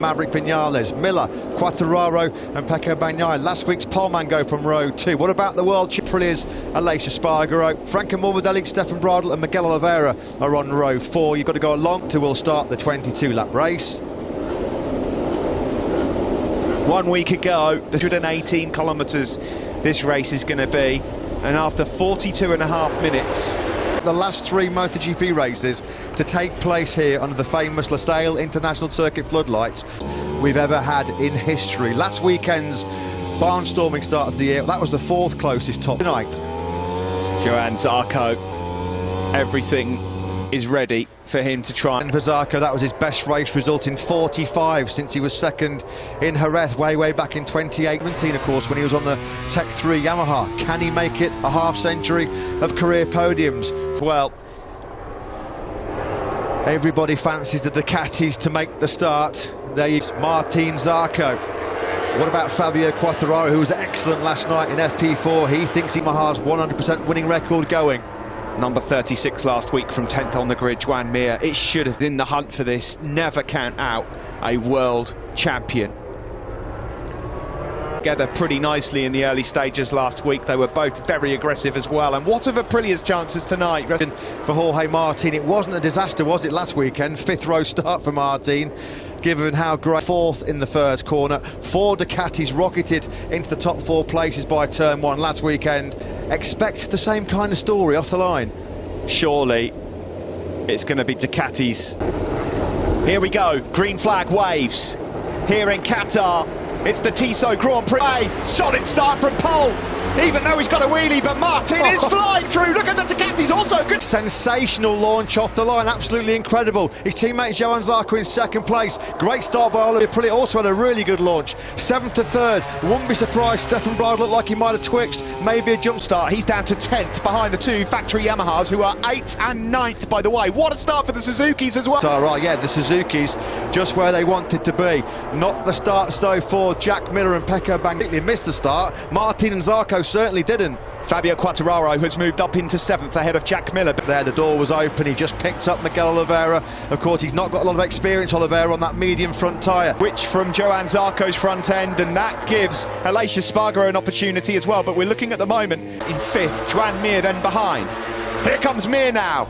Maverick Vinales, Miller, Quartararo and Pecco Bagnaia. Last week's poleman go from row 2. What about the world champions? Aleix Espargaro, Franco Morbidelli, Stefan Bradl and Miguel Oliveira are on row 4. You've got to go along to will start the 22-lap race. 1 week ago, the 118 kilometres this race is going to be, and after 42.5 minutes. The last 3 MotoGP races to take place here under the famous Losail International Circuit floodlights we've ever had in history. Last weekend's barnstorming start of the year, that was the 4th closest top tonight. Johann Zarco, everything is ready for him to try. And for Zarco, that was his best race result in 45 since he was second in Jerez way back in 2018, of course, when he was on the Tech 3 Yamaha. Can he make it a half-century of career podiums? Well, everybody fancies the Ducatis to make the start. There is Martin Zarco. What about Fabio Quartararo, who was excellent last night in FP4? He thinks Yamaha's 100% winning record going. Number 36 last week from 10th on the grid, Joan Mir. It should have been in the hunt for this. Never count out a world champion. Together pretty nicely in the early stages last week. They were both very aggressive as well. And what of Aprilia's chances tonight? For Jorge Martin, it wasn't a disaster, was it, last weekend? 5th row start for Martin, given how great. 4th in the first corner. 4 Ducatis rocketed into the top 4 places by turn 1 last weekend. Expect the same kind of story off the line. Surely it's going to be Ducatis. Here we go, green flag waves here in Qatar. It's the Tissot Grand Prix. Solid start from pole, even though he's got a wheelie, but Martin is flying through. Look at the Ducatis, also good. Sensational launch off the line, absolutely incredible. His teammate Johann Zarco in 2nd place. Great start by Oliver Aprilia, also had a really good launch. 7th to 3rd, wouldn't be surprised. Stefan Bradl looked like he might have twitched, maybe a jump start. He's down to 10th behind the 2 factory Yamahas, who are 8th and 9th, by the way. What a start for the Suzukis as well. Right, yeah, the Suzukis just where they wanted to be. Not the start so for Jack Miller and Pecco Bagnaia. Missed the start. Martin and Zarco certainly didn't. Fabio Quartararo has moved up into 7th ahead of Jack Miller. There, the door was open. He just picked up Miguel Oliveira. Of course, he's not got a lot of experience, Oliveira, on that medium front tyre. Which from Johann Zarco's front end, and that gives Aleix Espargaro an opportunity as well. But we're looking at the moment in 5th, Joan Mir then behind. Here comes Mir now.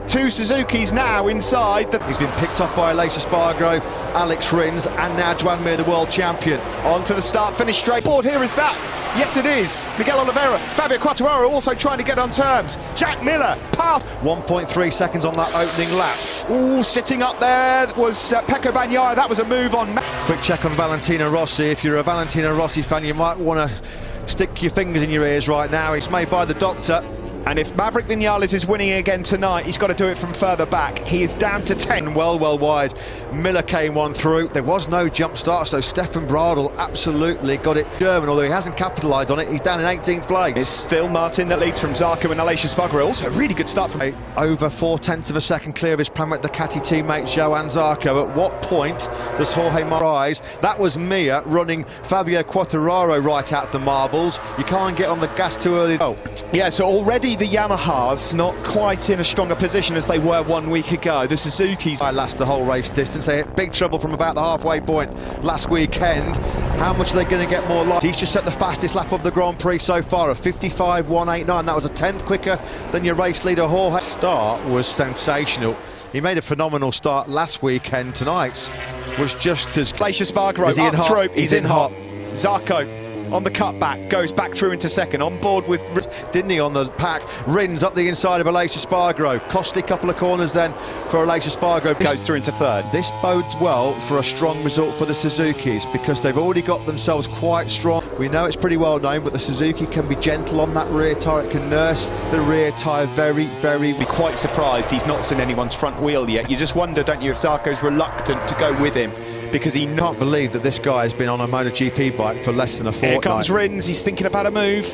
2 Suzukis now inside. He's been picked up by Aleix Espargaro, Alex Rins, and now Joan Mir, the world champion. On to the start, finish straight forward. Here is that. Yes, it is. Miguel Oliveira, Fabio Quartararo also trying to get on terms. Jack Miller, past. 1.3 seconds on that opening lap. Ooh, sitting up there was Pecco Bagnaia. That was a move on. Quick check on Valentino Rossi. If you're a Valentino Rossi fan, you might want to stick your fingers in your ears right now. It's made by the doctor. And if Maverick Vinales is winning again tonight, he's got to do it from further back. He is down to 10. Well wide. Miller came one through. There was no jump start, so Stefan Bradl absolutely got it German, although he hasn't capitalised on it. He's down in 18th place. It's still Martin that leads from Zarco and Aleix Espargaro. Also, really good start from... Over 4/10 of a second clear of his Pramac Ducati teammate Johann Zarco. At what point does Jorge rise? That was Mir running Fabio Quartararo right at the marbles. You can't get on the gas too early. Oh, yeah, so already the Yamahas not quite in a stronger position as they were 1 week ago. The Suzukis last the whole race distance. They hit big trouble from about the halfway point last weekend. How much are they going to get more light? He's just set the fastest lap of the Grand Prix so far, a 55.189. That was a 10th quicker than your race leader Jorge. Start was sensational. He made a phenomenal start last weekend. Tonight's was just as... Aleix Espargaro is he in up hot? through. He's in hot. hot. Zarco on the cutback, goes back through into 2nd, on board with... Didn't he on the pack? Rins up the inside of Aleix Espargaro. Costly couple of corners then for Aleix Espargaro. Goes through into 3rd. This bodes well for a strong result for the Suzukis because they've already got themselves quite strong. We know it's pretty well known, but the Suzuki can be gentle on that rear tyre. It can nurse the rear tyre very... Be quite surprised he's not seen anyone's front wheel yet. You just wonder, don't you, if Zarco's reluctant to go with him, because he can't believe that this guy has been on a MotoGP bike for less than a fortnight. Here comes Rins, he's thinking about a move.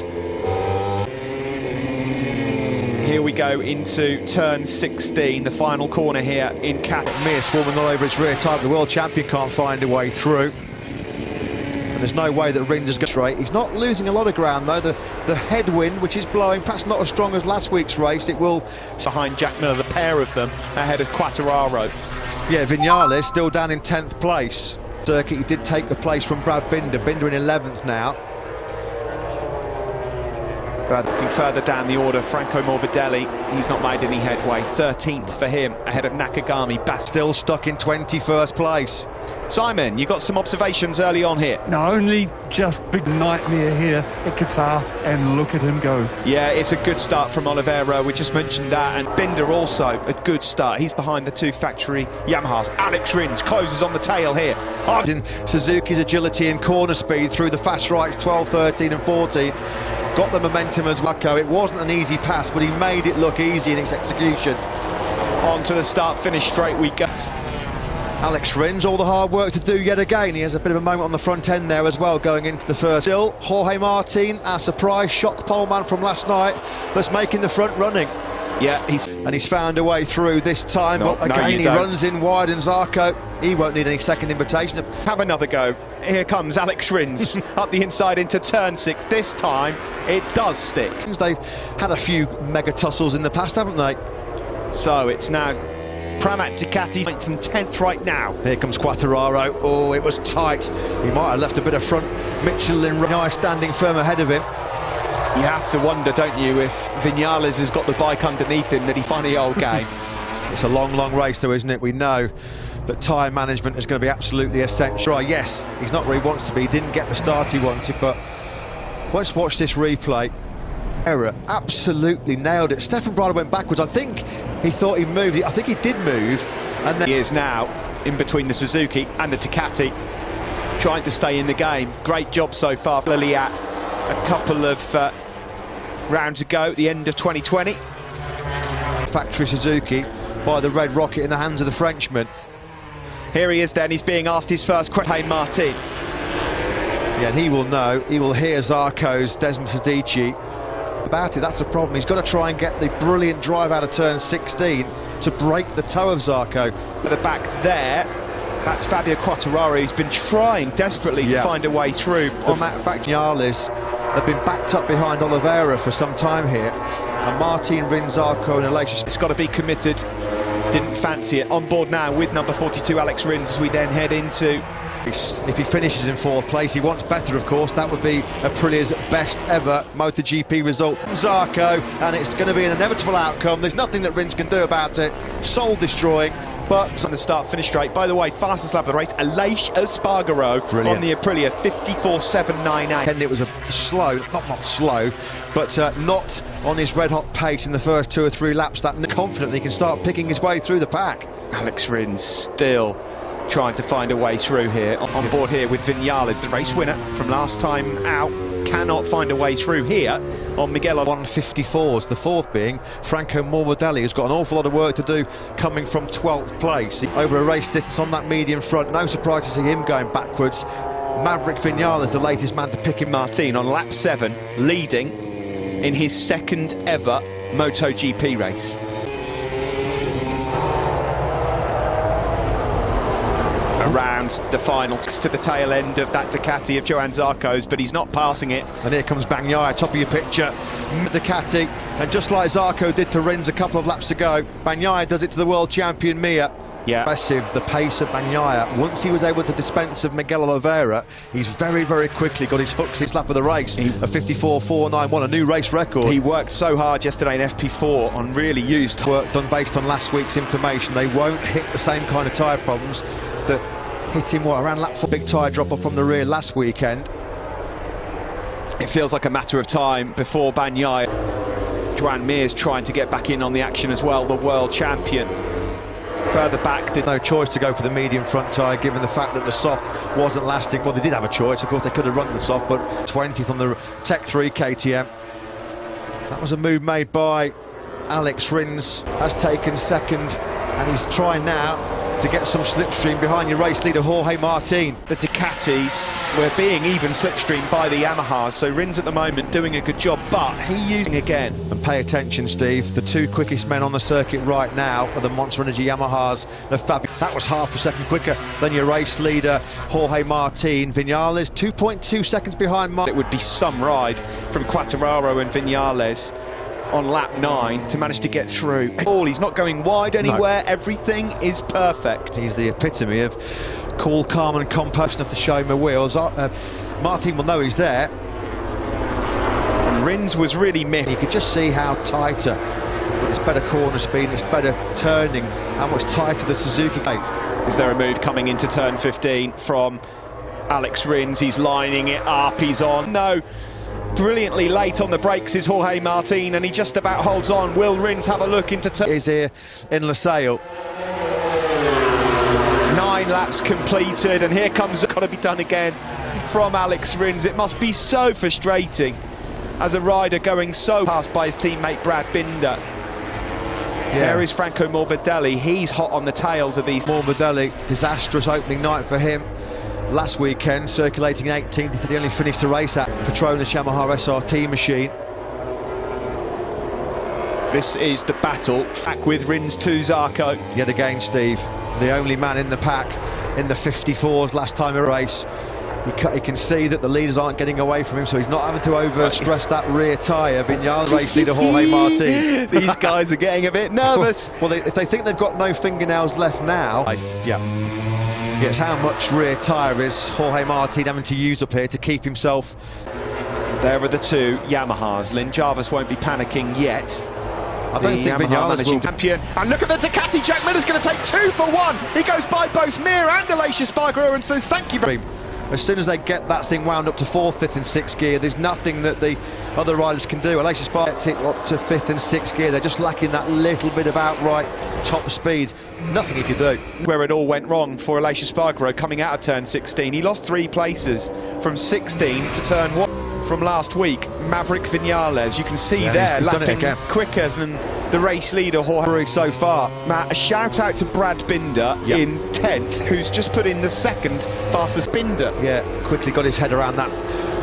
Here we go into turn 16, the final corner here in Qatar. Mir swarming all over his rear tyre. The world champion can't find a way through. And there's no way that Rins is going straight. He's not losing a lot of ground though. The headwind, which is blowing, perhaps not as strong as last week's race, it will... Behind Jack Miller, the pair of them, ahead of Quartararo. Yeah, Vinales still down in 10th place. circuit. He did take the place from Brad Binder. Binder in 11th now. Looking further down the order, Franco Morbidelli, he's not made any headway. 13th for him, ahead of Nakagami. Still stuck in 21st place. Simon, you got some observations early on here. No, only just big nightmare here at Qatar, and look at him go. Yeah, it's a good start from Oliveira, we just mentioned that, and Binder also a good start. He's behind the two factory Yamahas. Alex Rins closes on the tail here. In Suzuki's agility and corner speed through the fast rights, 12, 13 and 14. Got the momentum as Waco. It wasn't an easy pass, but he made it look easy in its execution. On to the start-finish straight we got. Alex Rins, all the hard work to do yet again. He has a bit of a moment on the front end there as well, going into the first. Still, Jorge Martin, our surprise shock pole man from last night, that's making the front running. Yeah, he's found a way through this time, but again he runs in wide, and Zarco, he won't need any second invitation. Have another go. Here comes Alex Rins up the inside into turn 6. This time it does stick. They've had a few mega tussles in the past, haven't they? So it's now Pramac Ducati's 9th and 10th right now. Here comes Quartararo. Oh, it was tight. He might have left a bit of front. Mitchell and Renai standing firm ahead of him. You have to wonder, don't you, if Vinales has got the bike underneath him, that he finally old game. It's a long, long race though, isn't it? We know that tyre management is going to be absolutely essential. Yes, he's not where he wants to be. He didn't get the start he wanted, but let's watch this replay. Error, absolutely nailed it. Stefan Bradl went backwards. I think he thought he moved. I think he did move. And then he is now in between the Suzuki and the Ducati, trying to stay in the game. Great job so far for Liliat. A couple of rounds ago at the end of 2020. Factory Suzuki by the Red Rocket in the hands of the Frenchman. Here he is then, he's being asked his first question. Martin. Yeah, and he will know, he will hear Zarco's Desmond Fedici about it. That's the problem. He's got to try and get the brilliant drive out of turn 16 to break the toe of Zarco. At the back there, that's Fabio Quartararo. He's been trying desperately to find a way through. On that fact, Vinales have been backed up behind Oliveira for some time here, and Martin Rins, Zarco and Aleix. It's got to be committed. Didn't fancy it. On board now with number 42 Alex Rins as we then head into. If he finishes in 4th place, he wants better, of course. That would be Aprilia's best ever MotoGP result. Zarco, and it's going to be an inevitable outcome. There's nothing that Rins can do about it. Soul destroying. But on the start-finish straight. By the way, fastest lap of the race, Aleix Espargaro on the Aprilia, 54.798. And it was a slow, not slow, but not on his red-hot pace in the first 2 or 3 laps. That confidently he can start picking his way through the pack. Alex Rins still trying to find a way through here. On board here with Vinales, the race winner from last time out. Cannot find a way through here on Miguel. 154s, the 4th being Franco Morbidelli, who's got an awful lot of work to do coming from 12th place. Over a race distance on that medium front, no surprise to see him going backwards. Maverick Vinales, the latest man to pick him. Martin on lap 7, leading in his 2nd ever MotoGP race. Around the final to the tail end of that Ducati of Johan Zarco's, but he's not passing it. And here comes Bagnaia, top of your picture. Ducati, and just like Zarco did to Rins a couple of laps ago, Bagnaia does it to the world champion Mir. Yeah. Impressive, the pace of Bagnaia. Once he was able to dispense of Miguel Oliveira, he's very, very quickly got his hooks this lap of the race. A 54.491, a new race record. He worked so hard yesterday in FP4 on really used work done based on last week's information. They won't hit the same kind of tyre problems that hit him around lap 4. Big tyre drop off from the rear last weekend. It feels like a matter of time before Bagnaia. Joan Mir's trying to get back in on the action as well, the world champion. Further back, no choice to go for the medium front tyre given the fact that the soft wasn't lasting. Well, they did have a choice, of course they could have run the soft, but 20th on the Tech 3 KTM. That was a move made by Alex Rins, has taken 2nd, and he's trying now to get some slipstream behind your race leader Jorge Martin. The Ducatis were being even slipstream by the Yamahas, so Rins at the moment doing a good job, but he using again. And pay attention, Steve, the 2 quickest men on the circuit right now are the Monster Energy Yamahas. That was half a second quicker than your race leader Jorge Martin. Vinales 2.2 seconds behind Martin. It would be some ride from Quartararo and Vinales. on lap 9 to manage to get through. He's not going wide anywhere, everything is perfect. He's the epitome of cool, calm and composed enough to show him the wheels. Martin will know he's there. Rins was really miffed. You could just see how tighter, with its better corner speed, its better turning, how much tighter the Suzuki. Is there a move coming into turn 15 from Alex Rins? He's lining it up, he's on. No, brilliantly late on the brakes is Jorge Martin, and he just about holds on. Will Rins have a look into turn? Is here in Losail. 9 laps completed, and here comes got to be done again from Alex Rins. It must be so frustrating as a rider going so past by his teammate Brad Binder. Yeah. There is Franco Morbidelli. He's hot on the tails of these. Morbidelli, disastrous opening night for him last weekend, circulating 18th. He only finished the race at Petronas Yamaha SRT machine. This is the battle back with Rins to Zarco. Yet again, Steve, the only man in the pack in the 54s last time a race. He can see that the leaders aren't getting away from him, so he's not having to over-stress that rear tyre. Vinales race leader Jorge Martin. These guys are getting a bit nervous. Well, if they think they've got no fingernails left now, it's how much rear tyre is Jorge Martin having to use up here to keep himself. There are the two Yamahas. Lynn Jarvis won't be panicking yet. I don't think Vinales will. Champion. And look at the Ducati. Jack Miller's going to take 2 for 1. He goes by both Mir and Aleix Espargaro and says thank you. As soon as they get that thing wound up to 4th, 5th and 6th gear, there's nothing that the other riders can do. Aleix Espargaro gets it up to 5th and 6th gear. They're just lacking that little bit of outright top speed. Nothing he could do. Where it all went wrong for Aleix Espargaro coming out of turn 16. He lost 3 places from 16 to turn 1 from last week. Maverick Vinales, you can see there, he's lapping done it again. quicker than the race leader Jorge so far. Matt, a shout out to Brad Binder in 10th, who's just put in the 2nd fastest Binder. Yeah, quickly got his head around that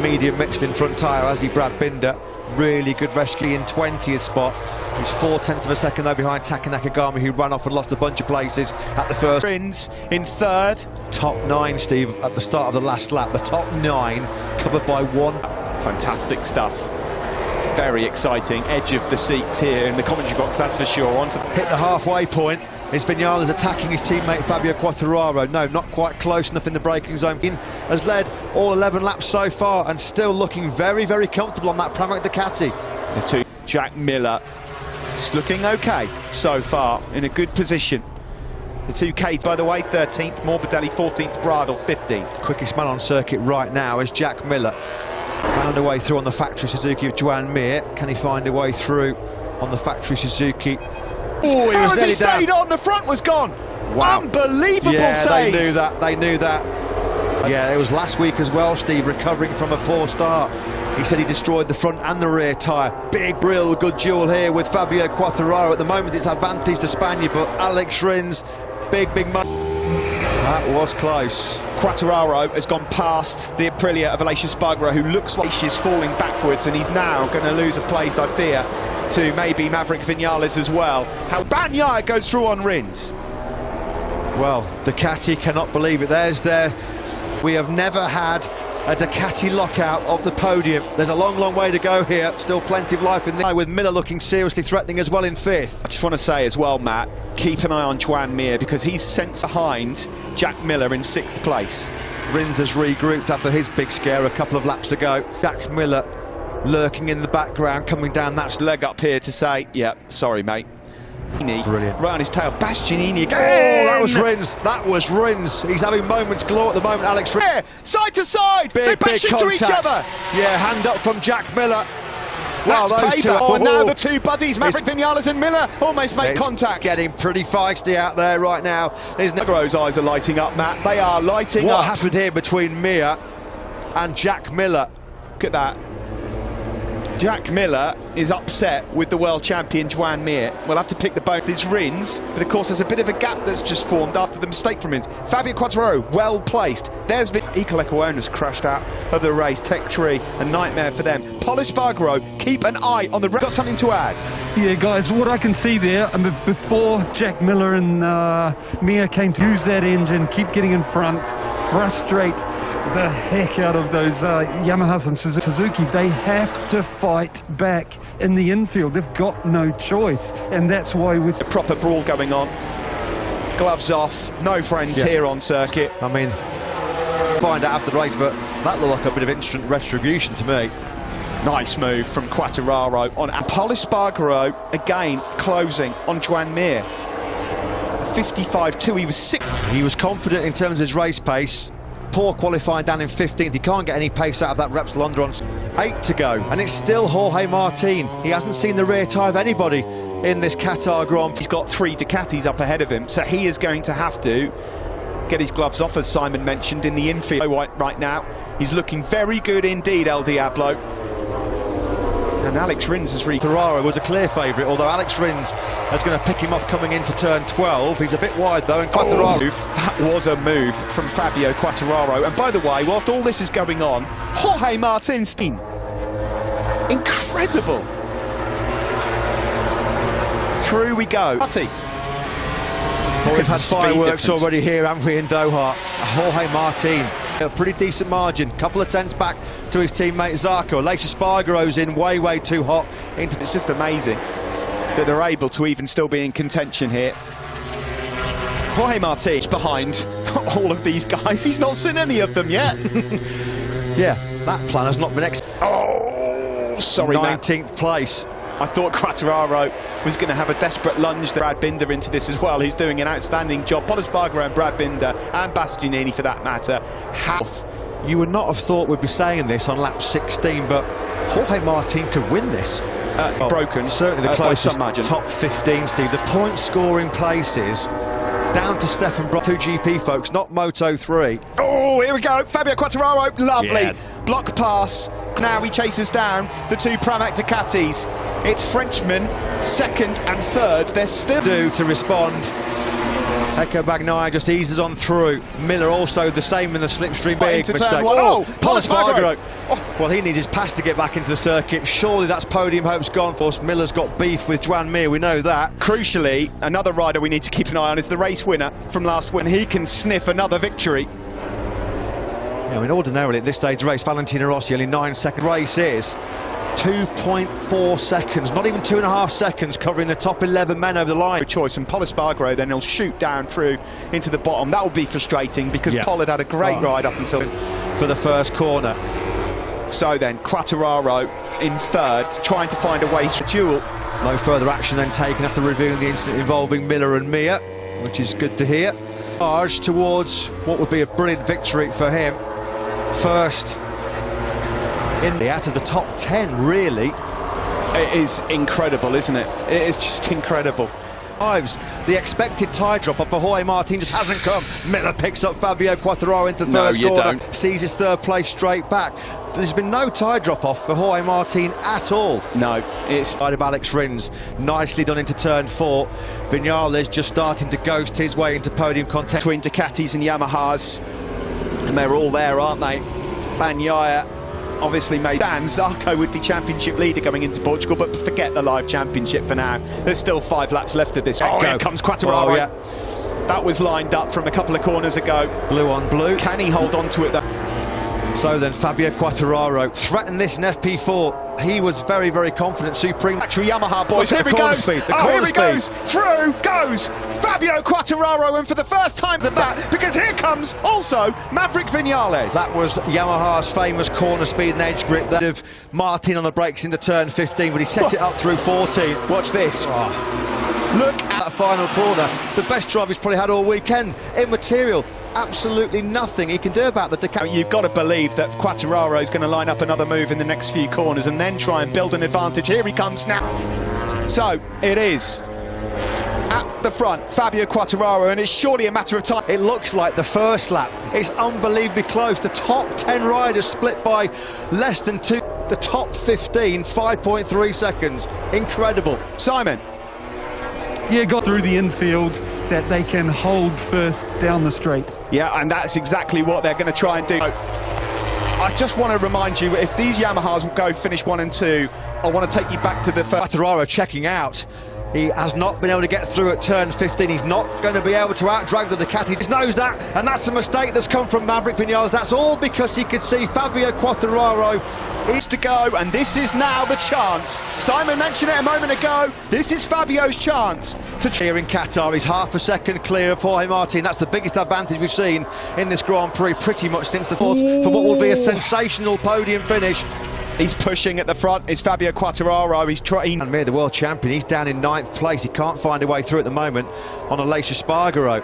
medium Michelin front tyre, as he Brad Binder. Really good rescue in 20th spot. He's 4/10 of a second though behind Taka Nakagami, who ran off and lost a bunch of places at the first. Rins in 3rd. Top 9, Steve, at the start of the last lap. The top 9 covered by 1. Fantastic stuff. Very exciting. Edge of the seats here in the commentary box, that's for sure. Hit the halfway point. Is Vinales attacking his teammate Fabio Quartararo? No, not quite close enough in the braking zone. Has led all 11 laps so far and still looking very, very comfortable on that Pramac Ducati. The two, Jack Miller, it's looking okay so far, in a good position. The 2K, by the way, 13th, Morbidelli 14th, Bradle 15th. Quickest man on circuit right now is Jack Miller. Found a way through on the factory Suzuki of Joan Mir. Can he find a way through on the factory Suzuki? Oh, he stayed on, the front was gone. Wow. Unbelievable save. They knew that. Yeah, it was last week as well, Steve, recovering from a poor start. He said he destroyed the front and the rear tyre. Big Brill, good duel here with Fabio Quartararo. At the moment it's advantage to Spaniard, but Alex Rins, big money. That was close. Quartararo has gone past the Aprilia of Aleix Espargaro, who looks like she's falling backwards, and he's now going to lose a place, I fear, to maybe Maverick Vinales as well. How Bagnaia goes through on Rins. Well, Ducati cannot believe it. We have never had a Ducati lockout of the podium. There's a long way to go here. Still plenty of life in there, with Miller looking seriously threatening as well in 5th. I just want to say as well, Matt, keep an eye on Joan Mir, because he's sent behind Jack Miller in 6th place. Rins has regrouped after his big scare a couple of laps ago. Jack Miller lurking in the background, coming down that leg up here to say, yeah, sorry mate. Brilliant. Right on his tail, Bastianini again. Oh, that was Rins. He's having moments galore at the moment, Alex Rins. Yeah, side to side, they bash into each other. Yeah, hand up from Jack Miller. That's payback. And now the two buddies, Maverick Vinales and Miller, almost make contact. Getting pretty feisty out there right now. Espargaro's eyes are lighting up, Matt. They are lighting up. What happened here between Mir and Jack Miller? Look at that. Jack Miller is upset with the world champion Joan Mir. We'll have to pick the boat. It's Rins, but of course there's a bit of a gap that's just formed after the mistake from Rins. Fabio Quartararo, well placed. There's Ecoleko owners crashed out of the race. Tech 3, a nightmare for them. Paul Espargaro, keep an eye on the... Got something to add? Yeah, guys, what I can see there, before Jack Miller and Mir came to use that engine, keep getting in front, frustrate the heck out of those Yamahas and Suzuki, they have to fight fight back in the infield. They've got no choice, and that's why with a proper brawl going on. Gloves off, no friends here on circuit. I mean, find out after the race, but that looked like a bit of instant retribution to me. Nice move from Quartararo on Pol Espargaro, again closing on Joan Mir. 55.2, he was sick. He was confident in terms of his race pace. Poor qualifying down in 15th. He can't get any pace out of that Repsol Underon. 8 to go, and it's still Jorge Martin. He hasn't seen the rear tyre of anybody in this Qatar Grand Prix. He's got 3 Ducatis up ahead of him, so he is going to have to get his gloves off, as Simon mentioned, in the infield right now. He's looking very good indeed, El Diablo. And Alex Rins has Ferraro was a clear favourite, although Alex Rins is going to pick him off coming into turn 12. He's a bit wide though, and Quartararo. That was a move from Fabio Quartararo. And by the way, whilst all this is going on, Jorge Martin's incredible. Through we go. Well, we've had fireworks already here, haven't we, in Doha. Jorge Martin, a pretty decent margin, couple of tenths back to his teammate Zarco. Lace Espargaro's in way too hot. It's just amazing that they're able to even still be in contention here. Jorge Martin's behind all of these guys. He's not seen any of them yet. Yeah, that plan has not been Oh, sorry, 19th place. I thought Quartararo was going to have a desperate lunge. Brad Binder into this as well. He's doing an outstanding job. Pol Espargaro and Brad Binder, and Bastianini for that matter. You would not have thought we'd be saying this on lap 16, but Jorge Martin could win this. Broken. Certainly the closest margin. Top 15, Steve. The point scoring places down to Stefan Bro. GP folks, not Moto 3. Oh, here we go. Fabio Quartararo, lovely. Yeah. Block pass. Now he chases down the 2 Pramac Ducatis. It's Frenchman, 2nd and 3rd. They're still due to respond. Pecco Bagnaia just eases on through. Miller also the same in the slipstream. Big mistake. Oh, Pol Espargaro. Well, he needs his pass to get back into the circuit. Surely that's podium hopes gone for us. Miller's got beef with Joan Mir, we know that. Crucially, another rider we need to keep an eye on is the race winner from last week. He can sniff another victory. Now, I mean, ordinarily at this stage of the race, Valentino Rossi only 9-second race is 2.4 seconds, not even 2.5 seconds, covering the top 11 men over the line. Choice, and Pol Espargaro then he'll shoot down through into the bottom. That will be frustrating because Pol had a great ride up until for the first corner. So then Quartararo in 3rd, trying to find a way to duel. No further action then taken after reviewing the incident involving Miller and Mir, which is good to hear. Charge towards what would be a brilliant victory for him. First out of the top 10, really. It is incredible, isn't it? It is just incredible. The expected tyre drop off for Jorge Martin just hasn't come. Miller picks up Fabio Quartararo into the first corner, sees his 3rd place straight back. There's been no tyre drop off for Jorge Martin at all. No, it's side of Alex Rins, nicely done into turn 4. Vinales just starting to ghost his way into podium contention between Ducatis and Yamahas, and they're all there, aren't they? Bagnaia obviously made. Dan Zarco would be championship leader going into Portugal, but forget the live championship for now. There's still 5 laps left of this. Here comes Quartararo. Yeah. That was lined up from a couple of corners ago. Blue on blue. Can he hold on to it though? So then Fabio Quartararo threatened this in FP4. He was very confident. Supreme. Actually, Yamaha boys. Here he goes. Here he goes. Through goes Fabio Quartararo, and for the first time of that, because here comes also Maverick Vinales. That was Yamaha's famous corner speed and edge grip there of Martin on the brakes into turn 15, but he set it up through 14. Watch this. Look at that final corner. The best drive he's probably had all weekend. Immaterial. Absolutely nothing he can do about the Ducati. You've got to believe that Quartararo is going to line up another move in the next few corners and then try and build an advantage. Here he comes now. So it is at the front, Fabio Quartararo, and it's surely a matter of time. It looks like the first lap. It's unbelievably close. The top 10 riders split by less than 2. The top 15, 5.3 seconds. Incredible. Simon. Yeah, got through the infield that they can hold first down the straight. Yeah, and that's exactly what they're going to try and do. I just want to remind you, if these Yamahas will go finish 1 and 2, I want to take you back to the first. Quartararo checking out. He has not been able to get through at turn 15. He's not going to be able to outdrag the Ducati. He knows that, and that's a mistake that's come from Maverick Vinales. That's all because he could see Fabio Quartararo is to go, and this is now the chance. Simon mentioned it a moment ago. This is Fabio's chance to here in Qatar. He's half a second clear of Jorge Martin. That's the biggest advantage we've seen in this Grand Prix pretty much since the fourth for what will be a sensational podium finish. He's pushing at the front. It's Fabio Quartararo. He's trying. And Mir, the world champion, he's down in 9th place. He can't find a way through at the moment on Aleix Espargaro.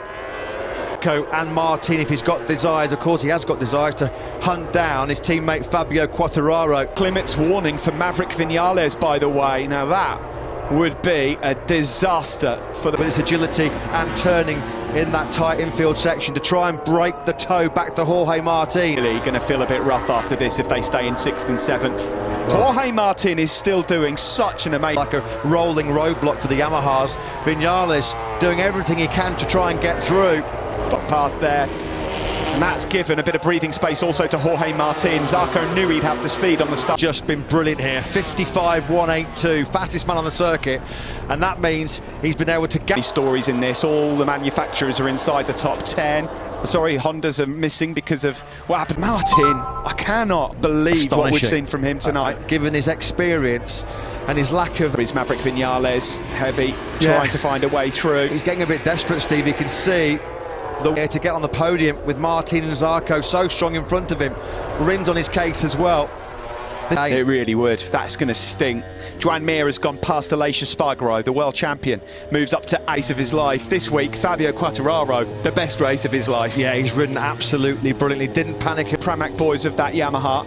And Martin, if he's got desires, of course he has got desires to hunt down his teammate Fabio Quartararo. Clement's warning for Maverick Vinales, by the way. Now that would be a disaster for with its agility and turning in that tight infield section to try and break the toe back to Jorge Martin. Really going to feel a bit rough after this if they stay in 6th and 7th. Jorge Martin is still doing such an amazing... Like a rolling roadblock for the Yamahas. Vinales doing everything he can to try and get through. Got past there. And that's given a bit of breathing space also to Jorge Martin. Zarco knew he'd have the speed on the start. Just been brilliant here. 55.182, fastest man on the circuit. And that means he's been able to get... stories in this. All the manufacturers are inside the top 10. Sorry, Hondas are missing because of what happened. Martin, I cannot believe what we've seen from him tonight. Given his experience and his lack of... It's Maverick Vinales, heavy, trying to find a way through. He's getting a bit desperate, Steve. You can see the way to get on the podium with Martin and Zarco so strong in front of him. Rins on his case as well. It really would. That's going to sting. Joan Mir has gone past Aleix Espargaro, the world champion, moves up to ace of his life. This week, Fabio Quartararo, the best race of his life. Yeah, he's ridden absolutely brilliantly. Didn't panic. Pramac boys of that Yamaha.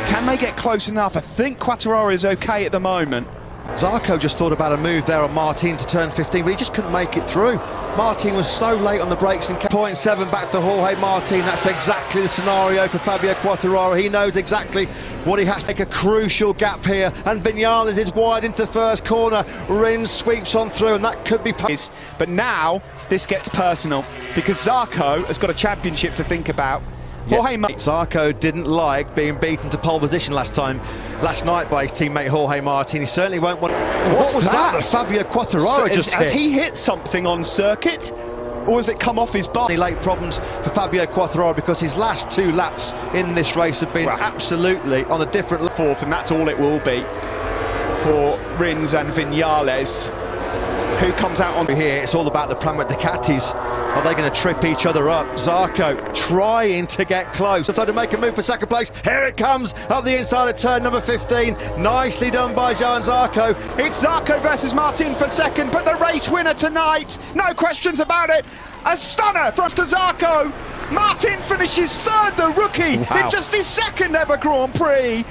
Can they get close enough? I think Quartararo is okay at the moment. Zarco just thought about a move there on Martin to turn 15, but he just couldn't make it through. Martin was so late on the brakes and 0.7 back to Jorge Martin. That's exactly the scenario for Fabio Quartararo. He knows exactly what he has to take, a crucial gap here, and Vinales is wide into the first corner. Rins sweeps on through, and that could be... But now this gets personal because Zarco has got a championship to think about. Jorge Zarco didn't like being beaten to pole position last night by his teammate Jorge Martin. He certainly won't want... What was that? Fabio Quartararo has he hit something on circuit? Or has it come off his bike? Late problems for Fabio Quartararo because his last 2 laps in this race have been absolutely on a different... Fourth, and that's all it will be for Rins and Vinales. Who comes out on here? It's all about the Pramac Ducatis. Are they going to trip each other up? Zarco trying to get close. Trying to make a move for second place. Here it comes up the inside of turn number 15. Nicely done by Joan Zarco. It's Zarco versus Martin for second, but the race winner tonight, no questions about it. A stunner for Zarco. Martin finishes 3rd, the rookie, in just his 2nd ever Grand Prix.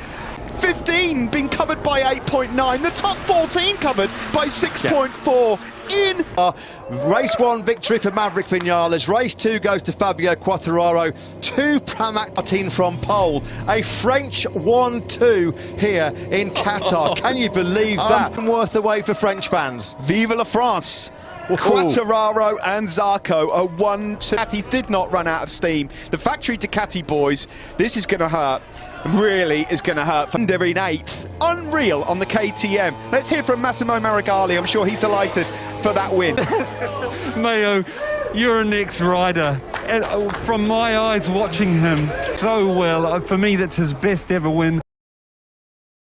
15 being covered by 8.9, the top 14 covered by 6.4 in race 1 victory for Maverick Vinales. Race 2 goes to Fabio Quartararo. 2 Pramac Martin from pole. A French 1-2 here in Qatar. Can you believe that? Worth the wait for French fans. Vive la France! Quartararo and Zarco are 1-2. Ducati did not run out of steam. The factory Ducati boys, this is going to hurt. Really is going to hurt. They're in 8th. Unreal on the KTM. Let's hear from Massimo Marigali. I'm sure he's delighted for that win. Mayo, you're an ex-rider. And from my eyes watching him so well, for me that's his best ever win.